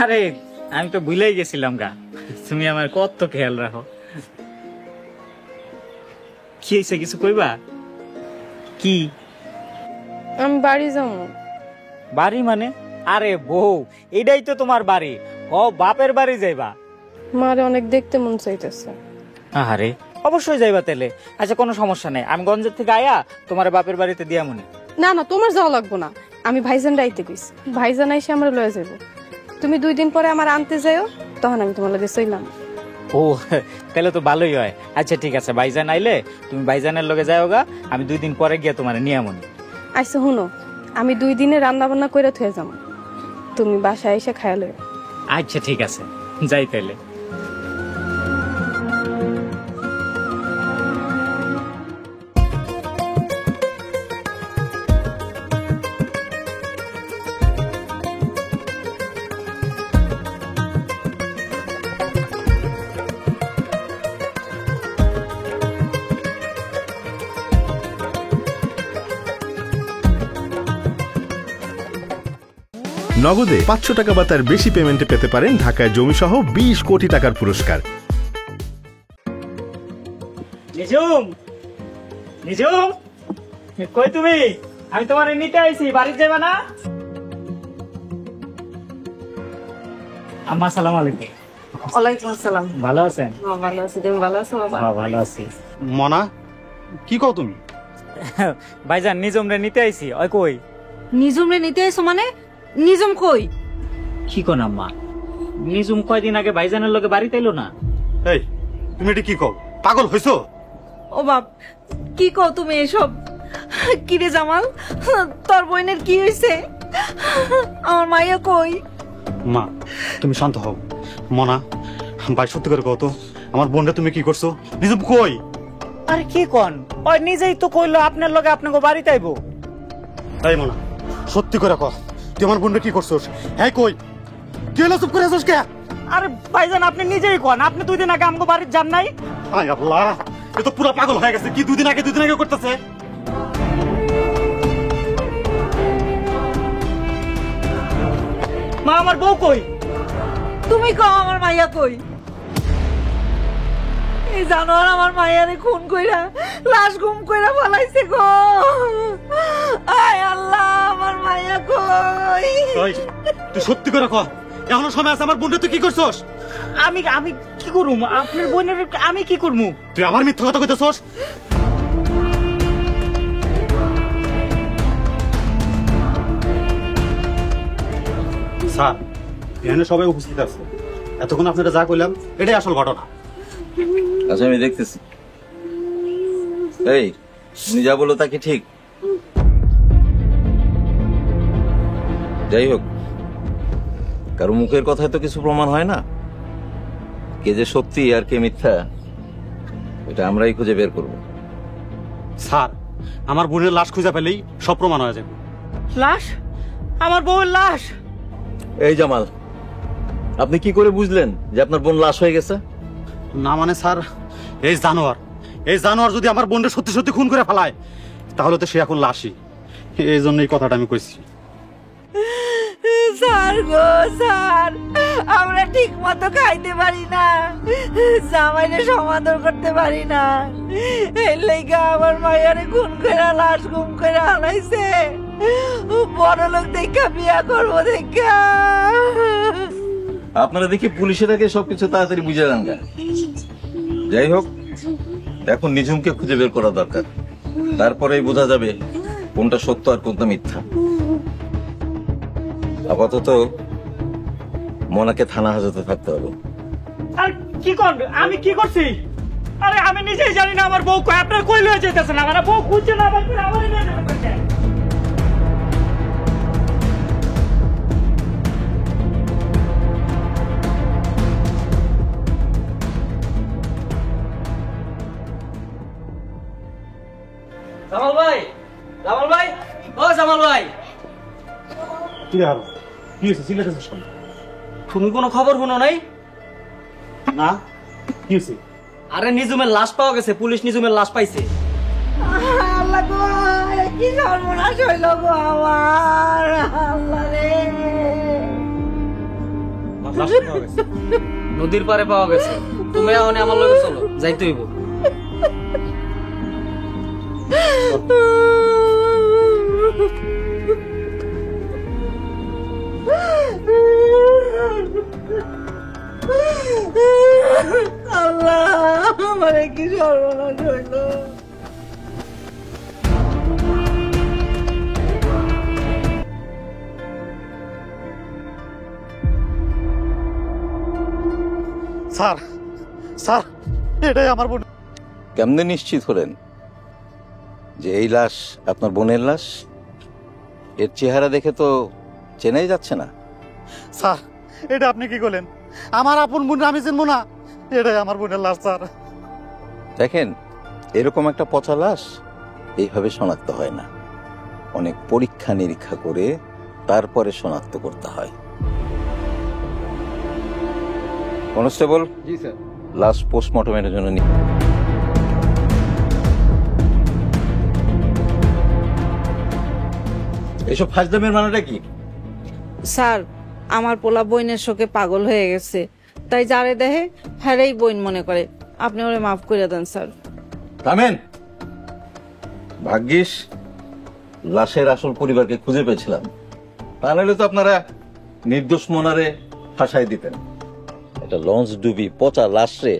আরে আমি তো ভুলেই গেছিলাম গা, তুমি আমার কত খেয়াল রাখো। কি হয়েছে, কিছু কইবা? কি? আমি বাড়ি যাবো। বাড়ি মানে? আরে বউ, এটাই তো তোমার বাড়ি। ও বাপের বাড়ি যাইবা? মারে অনেক দেখতে মন চাইতেছে। আরে অবশ্যই যাইবা তাহলে। আচ্ছা কোনো সমস্যা নেই, আমি গঞ্জের থেকে আয়া তোমার বাপের বাড়িতে দিয়া মনে। না না, তোমার যাওয়া লাগবো না, আমি ভাইজান রাইতে কইছি। ভাইজান আইসে আমরা লয়ে যাবো। তুমি 2 দিন পরে আমার আনতে যাইও, তখন আমি তোমার লগে চইলাম। ও তাহলে তো ভালোই হয়। আচ্ছা ঠিক আছে, ভাইজান আইলে তুমি ভাইজানের লগে যাও গা, আমি 2 দিন পরে গিয়া তোমার নিয়ে মনে। আচ্ছা শুনো, আমি 2 দিনে রান্না বান্না করে থুয়ে যাবো, তুমি বাসায় এসে খাইয়া লইও। আচ্ছা ঠিক আছে, যাই তাইলে। নগদে 500 টাকা বা তার বেশি পেমেন্টে পেতে পারেন ঢাকায় জমিসহ 20 কোটি টাকার পুরস্কার। নিজুম, নিজুম, কই তুমি? আমি তোমারে নিতে আইছি, বাড়িতে যাবা না? আম্মা সালাম আলাইকুম। ওয়ালাইকুম আসসালাম। ভালো আছেন? ভালো আছি, তুমি ভালো আছো বাবা? হ্যাঁ ভালো আছি। মনা, কি কও তুমি? ভাইজান নিজুম রে নিতে আইছি। ওই কই? নিজুম রে নিতে আইছো মানে? নিজুম কই? কি কোন আম্মা, নিজুম কয়দিন আগে ভাইজানের লগে বাড়িতে এলো না? এই তুমি এটা কি কও? পাগল হইছো? ও বাপ, কি কও তুমি এসব? কি রে জামাল, তোর বোনের কি হইছে? আমার মাইয়া কই? মা তুমি শান্ত হও। মনা ভাই সত্যি করে কও তো, আমার বোনটা তুমি কি করছো? নিজম কই? আরে কি কোন, ওই নিজেই তো কইলো আপনার লগে আপনাকে বাড়িতে আইবো। এই মনা সত্যি করে কও, তুই আমার বোনটা কি করছস? হ্যাঁ কই? তুই এলা চুপ করে আছিস কে? আরে ভাইজান আপনি নিজেই কোন, আপনি 2 দিন আগে আমগো বাড়িতে যান নাই? আয় আল্লাহ, এ তো পুরো পাগল হয়ে গেছে। কি 2 দিন আগে করতেছে? মা আমার বউ কই? তুমি কও আমার মাইয়া কই? এই জানোয়ার আমার মাইয়ারে খুন কইরা লাশ গুম কইরা ফলাইছে গো। আয় আল্লাহ, আমার মাইয়া কই? ওই তুই সত্যি করে কও, এখনো সময় আছে। আমার বোনটা তুই কি করছস? আমি কি করুম? আপনার বোনের আমি কি করমু? তুই আমার মিথ্যা কথা কইতেছস? স্যার এখানে সবাই উপস্থিত আছে, এতক্ষণ আপনারা যা কইলাম এটাই আসল ঘটনা। আচ্ছা আমি দেখতেছি। এই তুমি যা বলো তা কি ঠিক? যাই হোক, কারো মুখের কথায় তো কিছু প্রমাণ হয় না। কে যে সত্যি আর কে মিথ্যা এটা আমরাই খুঁজে বের করব। স্যার আমার বোনের লাশ খুঁজে পেলেই সব প্রমাণ হয়ে যাবে। লাশ? আমার বউয়ের লাশ? এই জামাল, আপনি কি করে বুঝলেন যে আপনার বোন লাশ হয়ে গেছে? না মানে স্যার, এই জানোয়ার যদি আমার বোনকে সত্যি সত্যি খুন করে ফেলায় তাহলে তো সে এখন লাশই। এই জন্য এই কথাটা আমি কইছি। স্যার গো স্যার, আমরা ঠিক মতো খাইতে পারি না, জামাইরে সমাদর করতে পারি না, এর লাইগা আমার মাইয়ারে খুন করে লাশ গুম করে আনাইছে। বড় লোক দেখা বিয়া করবো দেখা। আপনারা দেখি পুলিশের আগে সবকিছু তাড়াতাড়ি বুঝে যান। যাই হোক, এখন নিজুমকে খুঁজে বের করা দরকার, তারপরেই বোঝা যাবে কোনটা সত্য আর কোনটা মিথ্যা। আপাতত মনাকে থানা হাজতে থাকতে হবে। আর কি কোন, আমি কি করছি? আরে আমি নিজেই জানি না আমার বউ কই। আপনার কই লয়ে যাইতেছেন? আমার বউ খুঁজছে না, আমারই নিয়ে যাবেন। কামাল ভাই, কি রে হারুন, কি হয়েছে সিলেটেছিস কেন? তুমি কোনো খবর শুনো নাই? না, কি হয়েছে? আরে নিজুমের লাশ পাওয়া গেছে, পুলিশ নিজুমের লাশ পাইছে। আল্লাহ গো, এ কি সর্বনাশ হইল গো আমার, আল্লাহ রে। লাশ পাওয়া গেছে। নদীর পারে পাওয়া গেছে। তুমি এখন আমার লগে চলো, যাইতে হইব। আল্লাহ, আমার এ কি সর্বনাশ হইল। স্যার, স্যার, এটাই আমার বোন। কেমনে নিশ্চিত হলেন যে এই লাশ আপনার বোনের লাশ? এর চেহারা দেখে তো চেনাই যাচ্ছে না। স্যার, এটা আপনি কি করলেন? আমার আপন বোন আমি চিনবো না? এটাই আমার বোনের লাশ স্যার। দেখেন, এরকম একটা পচা লাশ এইভাবে শনাক্ত হয় না, অনেক পরীক্ষা নিরীক্ষা করে তারপরে শনাক্ত করতে হয়। কনস্টেবল, জি স্যার। লাশ পোস্টমর্টমের জন্য নিয়ে এসব ফাজদামের মানেটা কি? স্যার, আমার পোলা বইনের শোকে পাগল হয়ে গেছে, তাই যারে দেখে হ্যারেই বইন মনে করে। আপনি ওরে মাফ করে দেন স্যার। থামেন। ভাগ্যিস লাশের আসল পরিবারকে খুঁজে পেয়েছিলাম, তা নাহলে তো আপনারা নির্দোষ মনারে ফাঁসাই দিতেন। এটা লঞ্চ ডুবি পচা লাশরে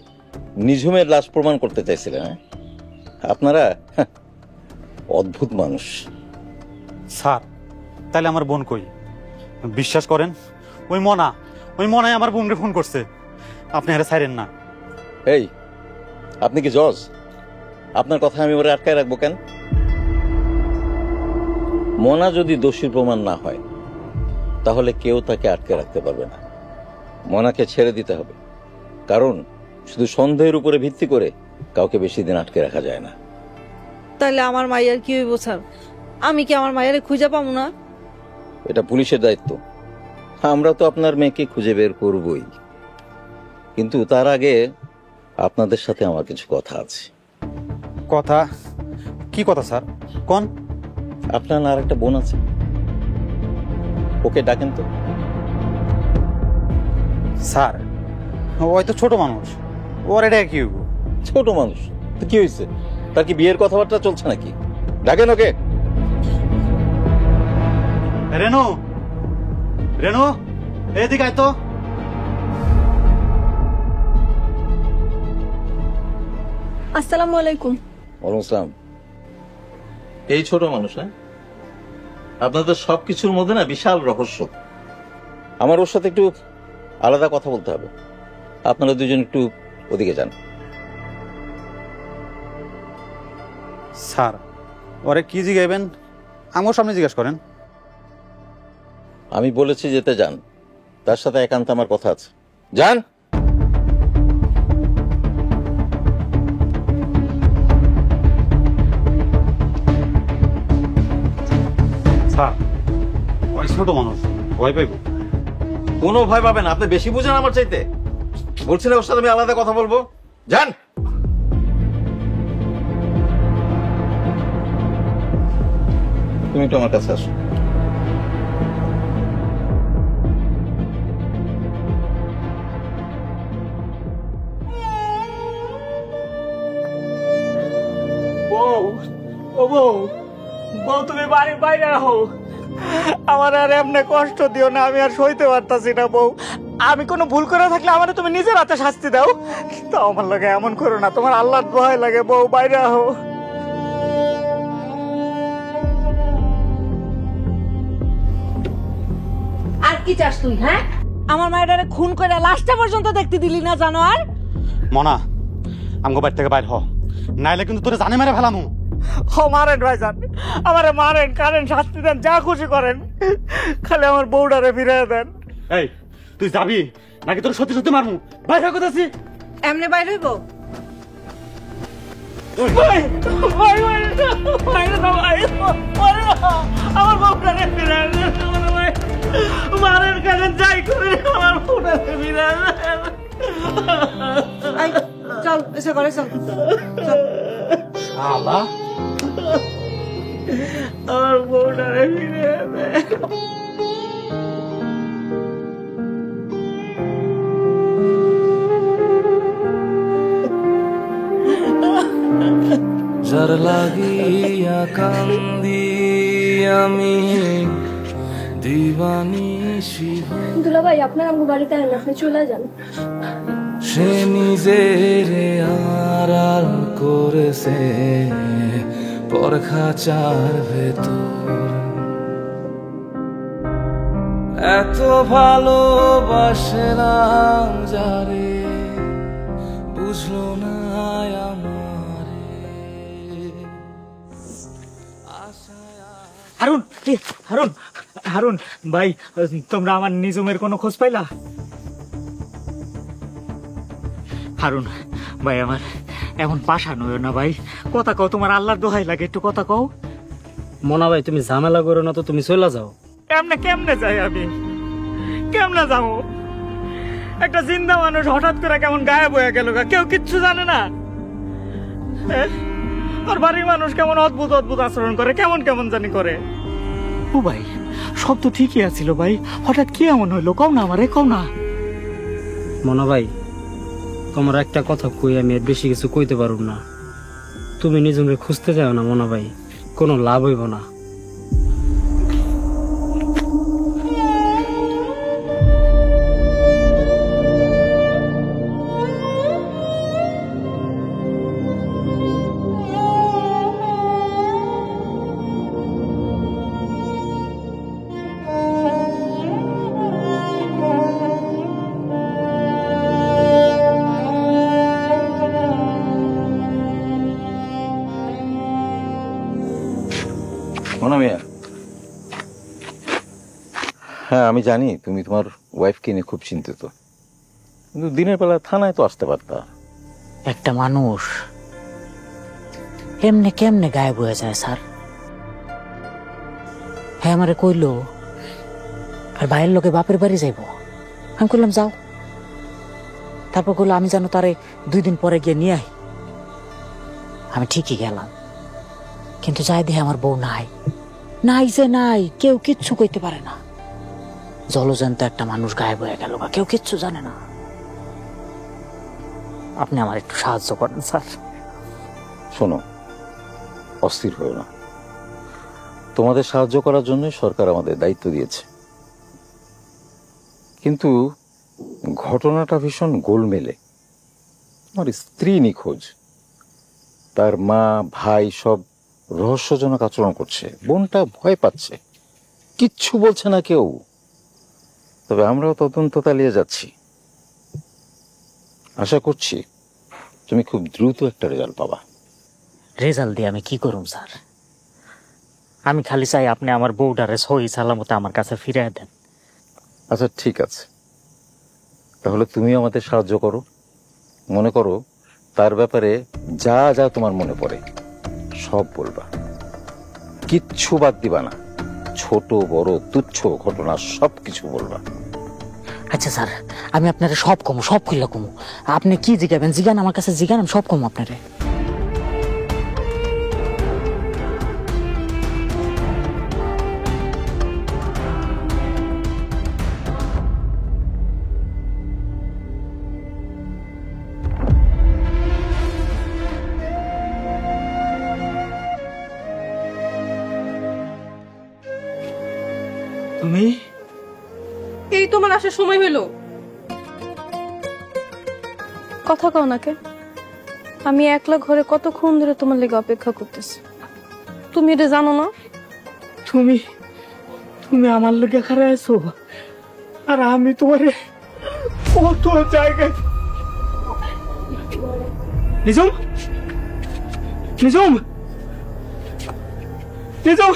নিঝুমের লাশ প্রমাণ করতে চাইছিলেন। হ্যাঁ, আপনারা অদ্ভুত মানুষ। স্যার, তাহলে আমার বোন কই? বিশ্বাস করেন, ওই মনাই আমার বোনকে ফোন করছে। আপনি আরে ছাইরেন না। এই, আপনি কি জজ? আপনার কথা আমি ওরে আটকায় রাখবো কেন? মনা যদি দোষী প্রমাণ না হয় তাহলে কেউ তাকে আটকে রাখতে পারবে না। মনাকে ছেড়ে দিতে হবে, কারণ শুধু সন্দেহের উপরে ভিত্তি করে কাউকে বেশি দিন আটকে রাখা যায় না। তাহলে আমার মাইয়ার কি হইব স্যার? আমি কি আমার মাইয়ারে খুঁজে পাবো না? এটা পুলিশের দায়িত্ব। আমরা তো আপনার মেয়েকে খুঁজে বের করবই, কিন্তু তার আগে আপনাদের সাথে আমার কিছু কথা আছে। কথা? কি কথা স্যার, কোন? আপনার আর একটা বোন আছে, ওকে ডাকেন তো। স্যার, ওই তো ছোট মানুষ, ওর এটা কি হইব? ছোট মানুষ তো কি হয়েছে? তার কি বিয়ের কথাবার্তা চলছে নাকি? ডাকেন ওকে। রেনু, রেনু, এদিকে আয় তো। আসসালামু আলাইকুম। ওয়ালাইকুম আসসালাম। এই ছোট মানুষ, হ্যাঁ? আপনাদের সবকিছুর মধ্যে না বিশাল রহস্য। আমার ওর সাথে একটু আলাদা কথা বলতে হবে। আপনারা দুজন একটু ওদিকে যান। স্যার, ওরে কি জিগাইবেন আমার সামনে জিজ্ঞেস করেন। আমি বলেছি যেতে যান, তার সাথে একান্ত আমার কথা আছে। যান। স্যার, ওই ছোট মানুষ, ভয় পাইব। কোনো ভয় পাবেন না, আপনি বেশি বুঝেন আমার চাইতে। বলছি না ওর সাথে আমি আলাদা কথা বলবো। যান। তুমি একটু আমার কাছে আসো। বউ, ও বউ, বউ তুমি বাড়ির বাইরে রাখো। আমার আর এমনি কষ্ট দিও না, আমি আর সইতে পারতাছি না বউ। আমি কোনো ভুল করে থাকলে আমার তুমি নিজের হাতে শাস্তি দাও, তাও আমার লাগে এমন করো না। তোমার আল্লাহর ভয় লাগে বউ, বাইরে রাখো। আর কি চাস তুই? হ্যাঁ, আমার মায়ের খুন করে লাশটা পর্যন্ত দেখতে দিলি না, জানো? আর মনা, আমগো বাড়ি থেকে বাইর হ, নাইলে কিন্তু তোরে জানে মেরে ফেলামু। ও মারেন ভাইজান, আমারে মারেন, কারেন, শাস্তি দেন, যা খুশি করেন, খালি আমার বউটারে ফিরে দেন। এই, তুই যাবি নাকি তোর সত্যি সত্যি মারমু? বাইরে করতেছি। এমনি বাইরে হইব? ভাই ভাই ভাই ভাই না ভাই ওরে না, আমার বউটা রে ফিরে আন ভাই, মারের কাছে যাই করে আমার বউটা ফিরে আন। চল এসে করে চল শালা আমার বউটা রে ফিরে আন। যার লাগিয়া কান্দি আমি দিবানি শিব দুলাভাই আপনার আমগো বাড়িতে আনেন, আপনি চলে যান। সে নিজের আড়াল করেছে পরখাচার ভেতর, এত ভালোবাসলাম যারে বুঝলো না হারুন হারুন হারুন ভাই, তোমরা আমার নিজমের কোনো খোঁজ পাইলা? হারুন ভাই, আমার এমন পাশান হইও না ভাই, কথা কও, তোমার আল্লাহর দোহাই লাগে, একটু কথা কও। মনা ভাই তুমি ঝামেলা করো না তো, তুমি চলে যাও। কেমনে যাই আমি, কেমনে যাবো? একটা জিন্দা মানুষ হঠাৎ করে কেমন গায়েব হয়ে গেল, কেউ কিচ্ছু জানে না। আর বাড়ির মানুষ কেমন অদ্ভুত অদ্ভুত আচরণ করে, কেমন কেমন জানি করে। ও ভাই, সব তো ঠিকই আছিল ভাই, হঠাৎ কি এমন হইলো? কও না আমারে, কও না। মনা ভাই তোমার একটা কথা কই, আমি আর বেশি কিছু কইতে পারব না। তুমি নিজমরে খুঁজতে যাও না মনা ভাই, কোনো লাভ হইব না। মনা মিয়া, হ্যাঁ আমি জানি তুমি তোমার ওয়াইফকে নিয়ে খুব চিন্তিত, কিন্তু দিনের বেলা থানায় তো আসতে পারতা। একটা মানুষ এমনি কেমনে গায়েব হয়ে যায় স্যার? হ্যাঁ আমারে কইলো আর ভাইয়ের লোকে বাপের বাড়ি যাইব, আমি কইলাম যাও। তারপর কইলো আমি যেন তারে 2 দিন পরে গিয়ে নিয়ে আই। আমি ঠিকই গেলাম, কিন্তু যাই দেখে আমার বউ নাই, নাই যে নাই, কেউ কিচ্ছু কইতে পারে না। জলজন্ত একটা মানুষ গায়েব হয়ে গেল, কেউ কিচ্ছু জানে না। আপনি আমার একটু সাহায্য করেন স্যার। শোনো, অস্থির হও না, তোমাদের সাহায্য করার জন্য সরকার আমাদের দায়িত্ব দিয়েছে, কিন্তু ঘটনাটা ভীষণ গোলমেলে। আমার স্ত্রী নিখোঁজ, তার মা ভাই সব রহস্যজনক আচরণ করছে, বোনটা ভয় পাচ্ছে, কিচ্ছু বলছে না কেউ। তবে আমরাও তদন্ত চালিয়ে যাচ্ছি, আশা করছি তুমি খুব দ্রুত একটা রেজাল্ট পাবা। রেজাল্ট দিয়ে আমি কি করুম স্যার? আমি খালি চাই আপনি আমার বউটারে সহি সালামতে আমার কাছে ফিরে দেন। আচ্ছা ঠিক আছে, তাহলে তুমি আমাদের সাহায্য করো। মনে করো তার ব্যাপারে যা যা তোমার মনে পড়ে সব বলবা, কিচ্ছু বাদ দিবা না, ছোট বড় তুচ্ছ ঘটনা সবকিছু বলবা। আচ্ছা স্যার, আমি আপনারে সব কমু, সব খুললে কমু। আপনি কি জিগাবেন জিগান, আমার কাছে জিগান, আমি সব কমু আপনারে। তুমি এই তোমার আসার সময় হইলো, কথা কও নাকে। আমি একলা ঘরে কতক্ষণ ধরে তোমার লেগে অপেক্ষা করতেছি, তুমি এটা জানো না? তুমি তুমি আমার লোকে খারাপ আছো, আর আমি তোমারে কত জায়গায়। নিজম নিজম নিজম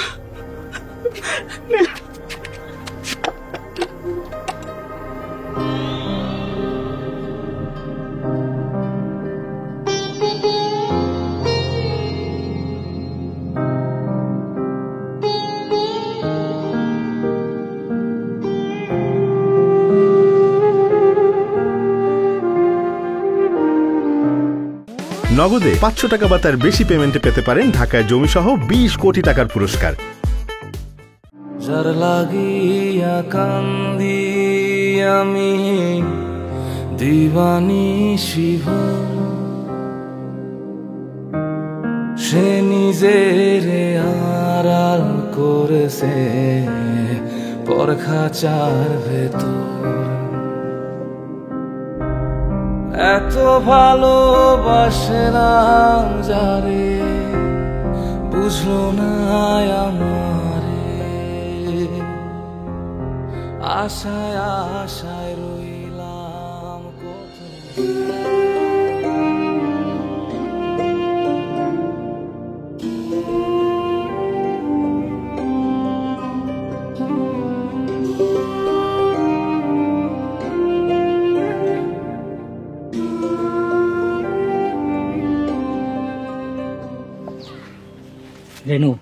নগদে 500 টাকা বা তার বেশি পেমেন্টে পেতে পারেন ঢাকায় জমিসহ 20 কোটি টাকার পুরস্কার। যার লাগিয়া কান্দি আমি দিবানিশি সে নিজের আড়াল করেছে পরখাচার ভেতর। এত ভালোবাসলাম যারে বুঝলো না আমারে, আশায় আশায় রইলাম কত। রেনু।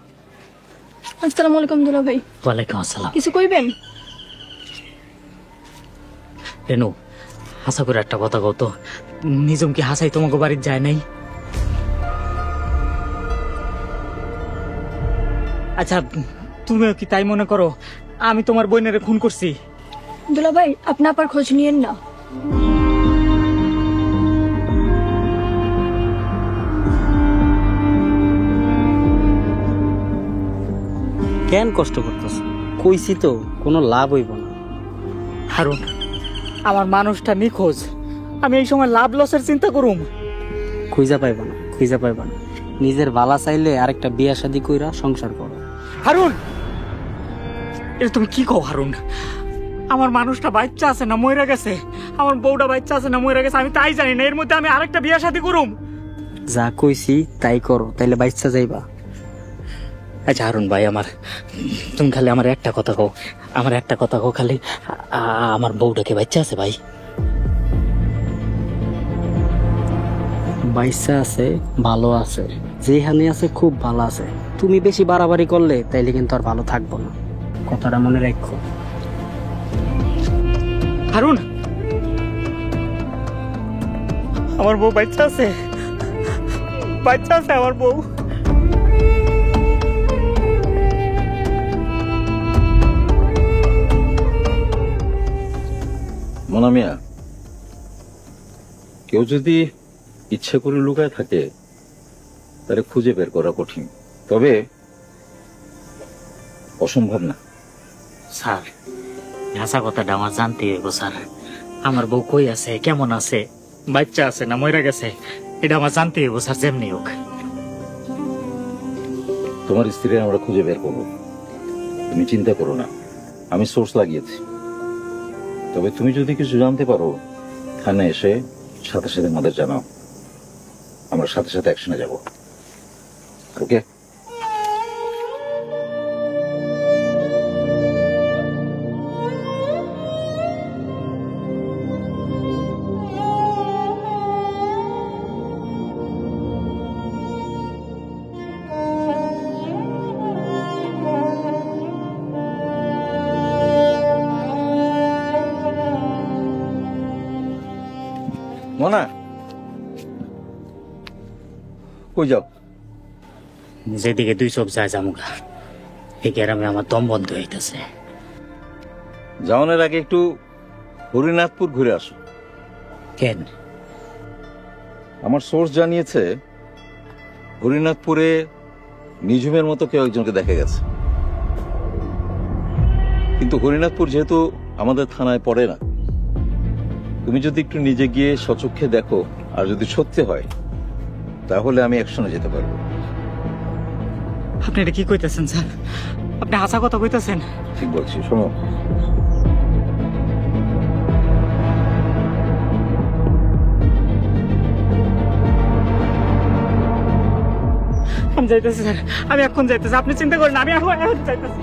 আসসালামু আলাইকুম দুলা ভাই। ওয়ালাইকুম আসসালাম। কিছু কইবেন? রেনু, হাসা করে একটা কথা কত, নিজম কি হাসাই তোমাকে বাড়ির যায় নাই? আচ্ছা, তুমিও কি তাই মনে করো আমি তোমার বোনের খুন করছি? দুলা ভাই আপনি আবার খোঁজ নিয়েন না। কেন কষ্ট করতেছ? কইছি তো কোনো লাভ হইব না। হারুন, আমার মানুষটা নিখোঁজ, আমি এই সময় লাভ লসের চিন্তা করুম? খুঁজা পাইবা না, খুঁজা পাইবা না। নিজের বালা চাইলে আরেকটা বিয়া শাদি কইরা সংসার করো। হারুন, এটা তুমি কি কও? হারুন, আমার মানুষটা বাচ্চা আছে না মইরা গেছে? আমার বউটা বাচ্চা আছে না মইরা গেছে? আমি তাই জানি না, এর মধ্যে আমি আরেকটা বিয়া শাদি করুম? যা কইছি তাই করো, তাইলে বাচ্চা যাইবা। আচ্ছা হারুন ভাই, তুমি খালি আমার একটা কথা কও, আমার একটা কথা কও খালি, আমার বউটাকে বাচ্চা আছে ভাই? বাইসা আছে, ভালো আছে, যেখানে আছে খুব ভালো আছে। তুমি বেশি বাড়াবাড়ি করলে তাইলে কিন্তু আর ভালো থাকবো না, কথাটা মনে রাখো। হারুন, আমার বউ বাচ্চা আছে, বাচ্চা আছে আমার বউ। মোনা মিয়া, কেউ যদি ইচ্ছে করে লুকায় থাকে তাহলে খুঁজে বের করা কঠিন, তবে অসম্ভব না। স্যার, হাসা কথাটা আমার জানতে হইব স্যার। আমার বউ কই আছে, কেমন আছে, বাচ্চা আছে না মইরা গেছে, এটা আমার জানতে হইব স্যার, যেমনি হোক। তোমার স্ত্রী আমরা খুঁজে বের করবো, তুমি চিন্তা করো না। আমি সোর্স লাগিয়েছি, তবে তুমি যদি কিছু জানতে পারো থানায় এসে সাথে সাথে আমাদের জানাও, আমরা সাথে সাথে অ্যাকশনে যাব। ওকে? মোনা, কই যাও? যেদিকে দুই চোখ যায় জামুগা, এই গ্রামে আমার দম বন্ধ হইতেছে। যাওয়ানোর আগে একটু হরিনাথপুর ঘুরে আসো। কেন? আমার সোর্স জানিয়েছে হরিনাথপুরে নিঝুমের মতো কেউ একজনকে দেখা গেছে, কিন্তু হরিনাথপুর যেহেতু আমাদের থানায় পড়ে না, তুমি যদি একটু নিজে গিয়ে সচক্ষে দেখো, আর যদি সত্যি হয় তাহলে আমি অ্যাকশনে যেতে পারবো। আপনি এটা কি কইতেছেন স্যার? আপনি হাসা কথা কইতেছেন? ঠিক বলছি, শোনো। আমি যাইতেছি স্যার, আমি এখন যাইতেছি, আপনি চিন্তা করেন, আমি এখন যাইতেছি।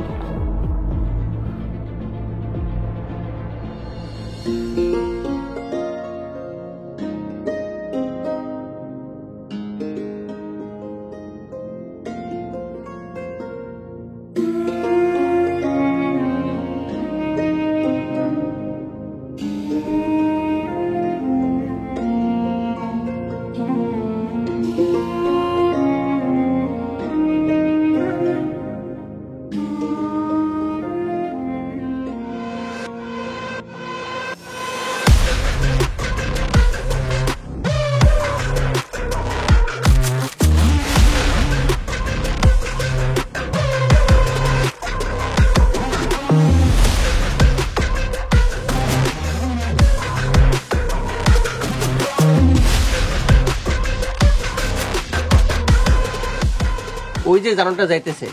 ওই যে জানোটা যাইতেছে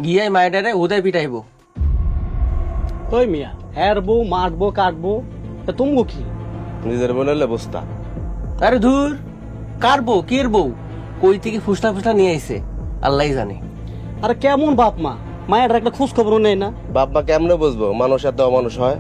গিয়ে মায়েরারে ওদের পিটাইবো। ওই মিয়া হেরবো মারবো কাটবো তা তুমি কি নিজের বলে বস্তা। আরে ধুর, কার বউ কের বউ কই থেকে ফুসলা ফুসলা নিয়ে আইছে আল্লাহ জানে। আরে কেমন বাপ মা, মায়ের একটা খোঁজ খবরও নেই না। বাপ মা কেমনে বুঝবো মানুষ এত অমানুষ হয়?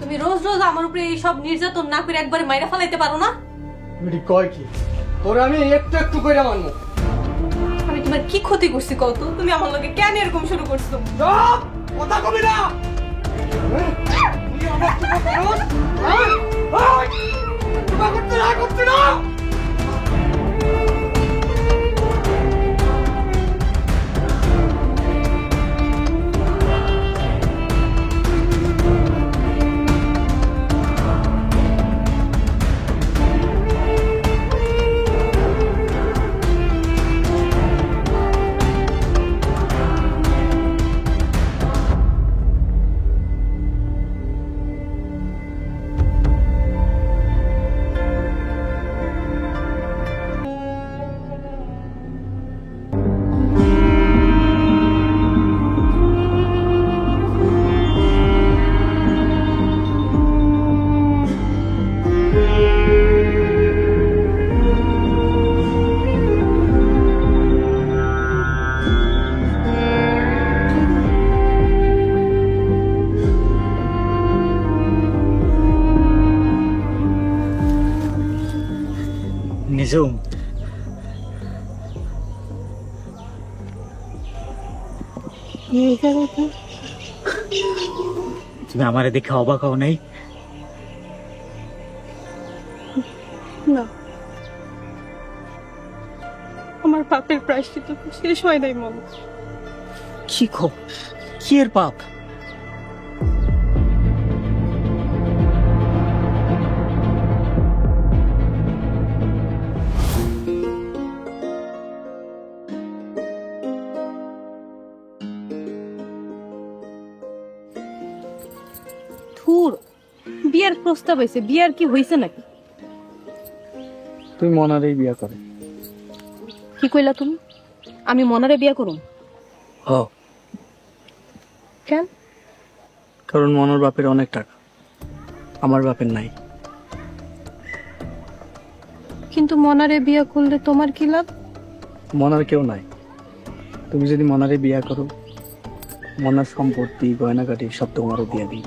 তুমি রোজ রোজ আমার উপরে এই সব নির্যাতন না করে একবারে মাইরা ফেলাইতে পারো না? বেটি কয় কি তোরে আমি একটু একটু কইরা মানবো। আমি তোমার কি ক্ষতি করছি কত? তুমি আমার লগে কেন এরকম শুরু করছো? চুপ, কথা কবি না। নিজুম, তুমি আমারে দেখে অবাক হও নাই? না, আমার পাপের প্রায়শ্চিত্ত শেষ হয় নাই মন। কি খো, কি এর পাপ? বিয়ার প্রস্তাব হয়েছে, বিয়ার কি হয়েছে নাকি? তুই মনারেই বিয়া করে। কি কইলা তুমি? আমি মনারে বিয়া করুম? হ, কেন? কারণ মনার বাপের অনেক টাকা, আমার বাপের নাই। কিন্তু মনারে বিয়া করলে তোমার কি লাভ? মনার কেউ নাই। তুমি যদি মনারে বিয়া করো, মনার সম্পত্তি গয়নাগাটি সব তোমারও দিয়ে দিই।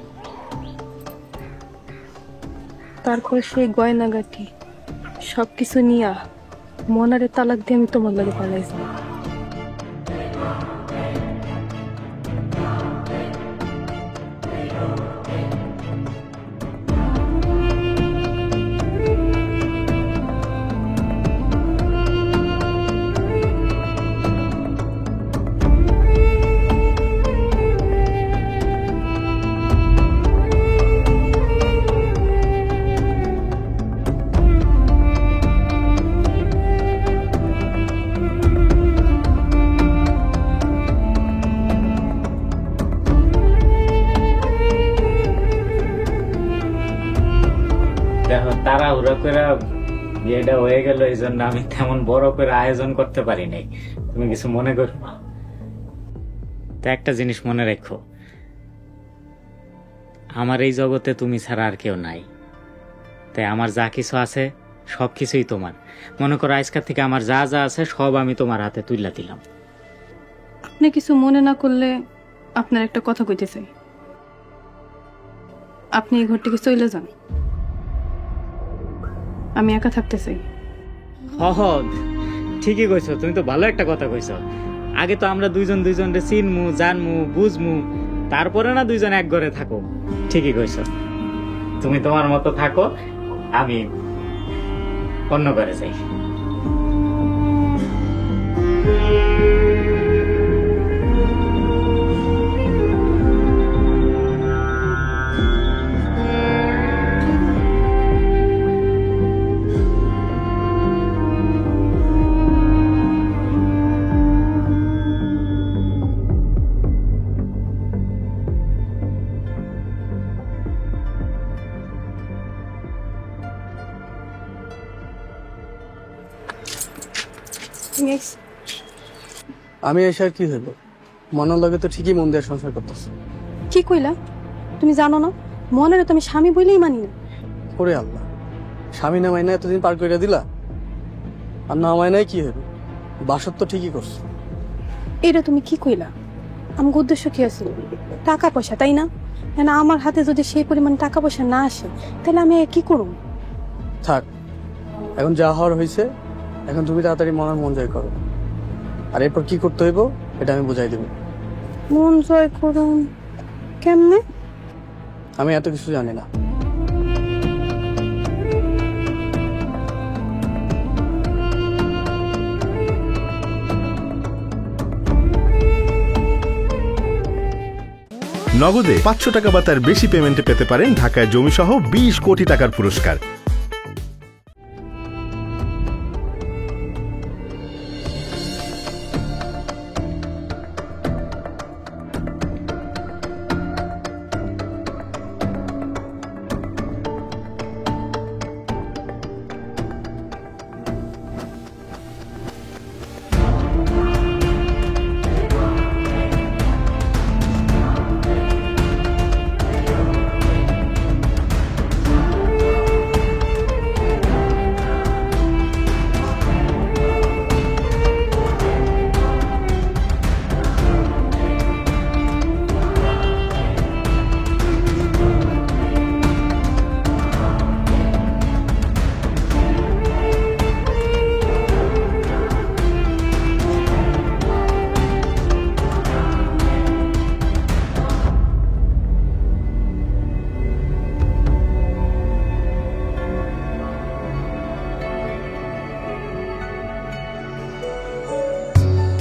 তারপরে সেই গয়নাগাটি সবকিছু নিয়া মনারে তালাক দিয়ে আমি তোমার লাগে পালাইছি। দেখো, তাড়াহুড়ো করে বিয়েটা হয়ে গেল, এই জন্য আমি তেমন বড় করে আয়োজন করতে পারি নাই। তুমি কিছু মনে করো না। তা একটা জিনিস মনে রেখো, আমার এই জগতে তুমি ছাড়া আর কেউ নাই। তাই আমার যা কিছু আছে সবকিছুই তোমার। মনে করো আজকের থেকে আমার যা যা আছে সব আমি তোমার হাতে তুইলা দিলাম। আপনি কিছু মনে না করলে আপনার একটা কথা কইতে চাই। আপনি এই ঘর থেকে চলে যান, আমি একা থাকতে চাই। ঠিকই কইছো, তুমি তো ভালো একটা কথা কইছো। আগে তো আমরা দুইজন দুইজনরে চিনমু, জানমু, বুঝমু, তারপরে না দুইজন এক ঘরে থাকো। ঠিকই কইছো, তুমি তোমার মতো থাকো, আমি অন্য ঘরে যাই। আমি এসে আর কি হইব? মনের লগে তো ঠিকই মন দিয়ে সংসার করতেছ। কি কইলা? তুমি জানো না মনের তো আমি স্বামী বলেই মানি না। ওরে আল্লাহ, স্বামী না মাইনা এতদিন পার করে দিলা, আর না মাইনাই কি হইব? বাসর তো ঠিকই করছো। এটা তুমি কি কইলা? আমার উদ্দেশ্য কি আছে? টাকা পয়সা, তাই না? না আমার হাতে যদি সেই পরিমাণ টাকা পয়সা না আসে তাহলে আমি কি করব? থাক, এখন যা হওয়ার হয়েছে, এখন তুমি তাড়াতাড়ি মন জয় করো। আর এরপর কি করতে হইব এটা আমি বুঝাই দেব। মন জয় করুন কেমনে? আমি এত কিছু জানি না। নগদে 500 টাকা বা তার বেশি পেমেন্টে পেতে পারেন ঢাকায় জমিসহ 20 কোটি টাকার পুরস্কার।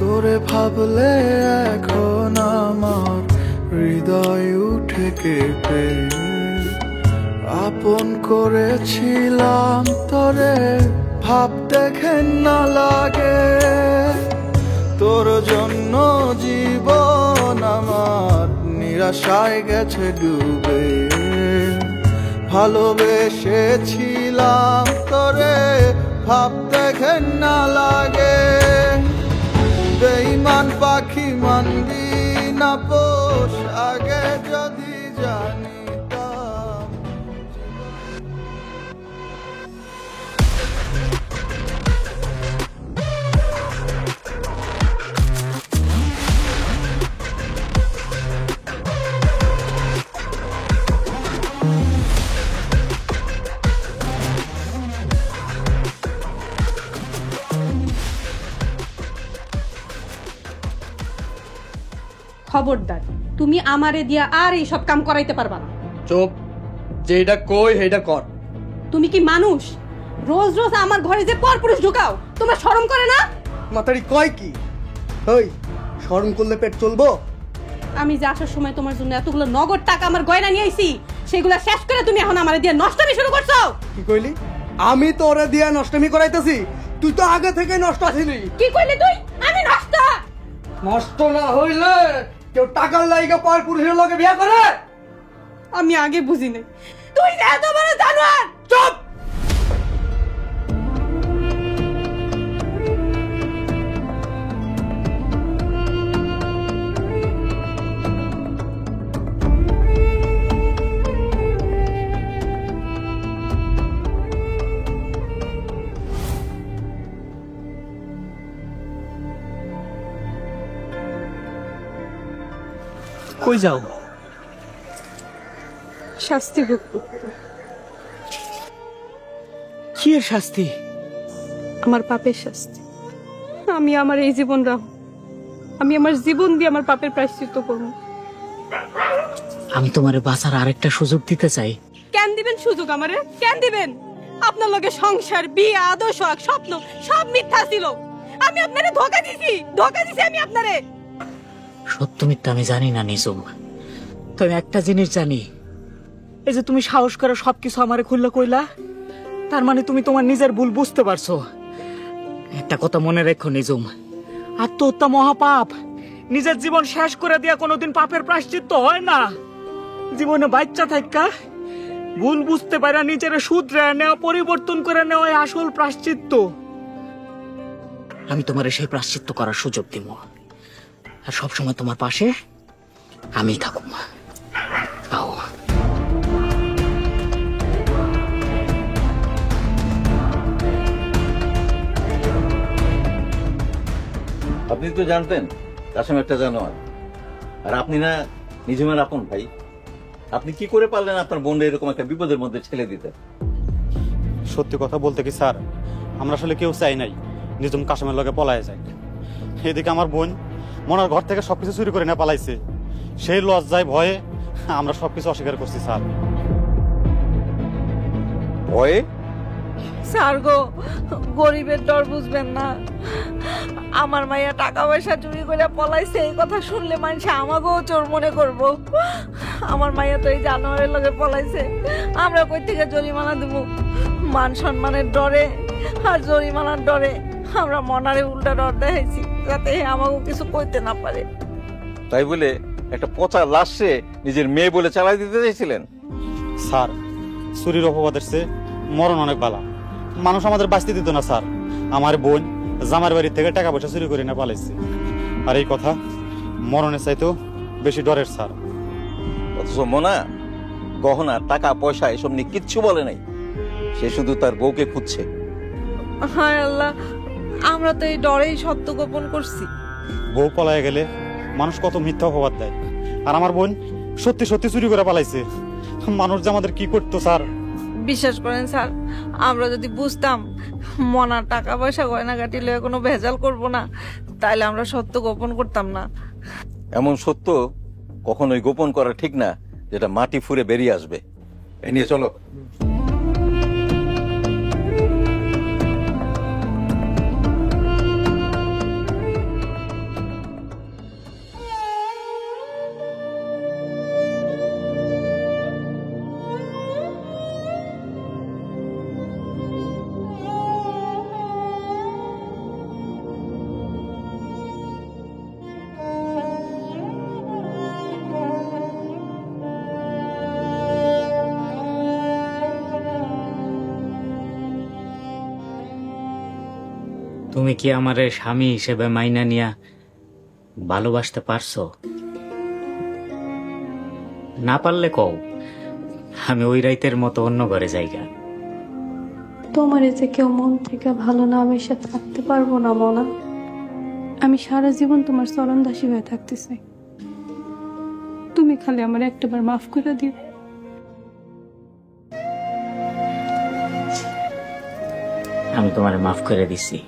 তোরে ভাবলে এখন আমার হৃদয় উঠে কেঁপে, আপন করেছিলাম তোরে ভাবতে ঘেন্না লাগে। তোর জন্য জীবন আমার নিরাশায় গেছে ডুবে, ভালোবেসেছিলাম তোরে ভাবতে ঘেন্না লাগে। বেঈমান পাখি মানবি না পোষ, আগে যদি জানিতাম। খবরদার, তুমি আমারে দিয়া আর এই সব কাম করাইতে পারবা না। চুপ, যেটা কই সেইটা কর। তুমি কি মানুষ? রোজ রোজ আমার ঘরে যে পরপুরুষ ঢুকাও, তোমার শরম করে না? মাতারি কয় কি? ওই শরম করলে পেট চলবো? আমি যে আসার সময় তোমার জন্য এতগুলো নগদ টাকা আমার গয়না নিয়ে আইছি, সেগুলো শেষ করে তুমি এখন আমারে দিয়া নষ্টমি শুরু করছো। কি কইলি? আমি তোরে দিয়া নষ্টমি করাইতেছি? তুই তো আগে থেকে নষ্ট আছিলি। কি কইলি তুই? আমি নষ্ট? নষ্ট না হইলে কেউ টাকার লাইগা পর পুরুষের লগে বিয়া করে? আমি আগে বুঝি নাই তুই যে এত বড় জানোয়ার। চুপ! কই যাও? শাস্তি ভোগ। কি এর শাস্তি? আমার পাপের শাস্তি। আমি আমার এই জীবন রাখব, আমি আমার জীবন দিয়ে আমার পাপের প্রায়শ্চিত্ত করব। আমি তোমারে বাঁচার আরেকটা সুযোগ দিতে চাই। কেন দিবেন সুযোগ আমারে? কেন দিবেন? আপনার লগে সংসার বিয়ে আদর্শ স্বপ্ন সব মিথ্যা ছিল। আমি আপনারে ধোঁকা দিছি আমি আপনারে। সত্য মিথ্যা আমি জানি না নিজুম, তবে একটা জিনিস জানি, এই যে তুমি সাহস করে সবকিছু আমারে খুললা কইলা, তার মানে তুমি তোমার নিজের ভুল বুঝতে পারছো। একটা কথা মনে রেখো নিজুম, আত্মহত্যা মহাপাপ। নিজের জীবন শেষ করে দিয়া কোনোদিন পাপের প্রায়শ্চিত্ত হয় না। জীবনে বাচ্চা থাকা ভুল বুঝতে পারা নিজের শুধরে নেওয়া, পরিবর্তন করে নেওয়া আসল প্রায়শ্চিত্ত। আমি তোমার সেই প্রায়শ্চিত্ত করার সুযোগ দিব, আর সবসময় তোমার পাশে আমি থাকুম। আও আপনি তো জানতেন কাশেম একটা জানোয়ার, আর আপনি না নিজুমের আপন ভাই। আপনি কি করে পারলেন আপনার বোনরা এরকম একটা বিপদের মধ্যে ঠেলে দিতে? সত্যি কথা বলতে কি স্যার, আমরা আসলে কেউ চাই নাই নিজুম কাশেমের লগে পলায় যায়। এদিকে আমার বোন মনার ঘর থেকে সবকিছু চুরি করে না পালাইছে, সেই লজ্জায় ভয়ে আমরা সবকিছু অস্বীকার করছি স্যার। ভয়ে? স্যার গো, গরিবের ডর বুঝবেন না। আমার মাইয়া টাকা পয়সা চুরি করে পলাইছে, এই কথা শুনলে মানুষ আমাকেও চোর মনে করবো। আমার মাইয়া তো এই জানোয়ারের লগে পলাইছে, আমরা কই থেকে জরিমানা দেব? মান সম্মানের ডরে আর জরিমানার ডরে আমরা মনারে উল্টা ডর দেখাইছি, যাতে আমাকেও কিছু কইতে না পারে। তাই বলে একটা পচা লাশে নিজের মেয়ে বলে চালাই দিতে চাইছিলেন? স্যার, চুরির অপবাদের চেয়ে মরণ অনেক বালা। মানুষ আমাদের বাঁচতে দিত না স্যার। আমার বোন জামার বাড়ি থেকে টাকা পয়সা চুরি করে না পালাইছে, আর এই কথা মরণের চাইতেও বেশি ডরের স্যার। অথচ মোনা গহনা টাকা পয়সা এসব নিয়ে কিচ্ছু বলে নাই, সে শুধু তার বউকে খুঁজছে। হায় আল্লাহ, আমরা তো এই ডরেই সত্য গোপন করছি। বউ পলায় গেলে মানুষ কত মিথ্যা অপবাদ দেয়, আর আমার বোন সত্যি সত্যি চুরি করে পালাইছে। মানুষ যে আমাদের কি করতো স্যার। বিশ্বাস করেন স্যার, আমরা যদি বুঝতাম মনার টাকা পয়সা গয়নাগাটি লয়ে কোনো ভেজাল করব না, তাইলে আমরা সত্য গোপন করতাম না। এমন সত্য কখনোই গোপন করা ঠিক না, যেটা মাটি ফুঁড়ে বেরিয়ে আসবে। এ নিয়ে চলো। তুমি কি আমারে স্বামী হিসেবে মাইনা নিয়া ভালোবাসতে পারছো? না পারলে কও, আমি ওই রাইতের মতো অন্য ঘরে যাইগা। তোমার যে কেউ মন থেকে ভালো না আমি সাথে থাকতে পারবো না মনা। আমি সারা জীবন তোমার চরণদাসী হয়ে থাকতে চাই। তুমি খালি আমার একটাবার মাফ করে দিও। আমি তোমারে মাফ করে দিছি।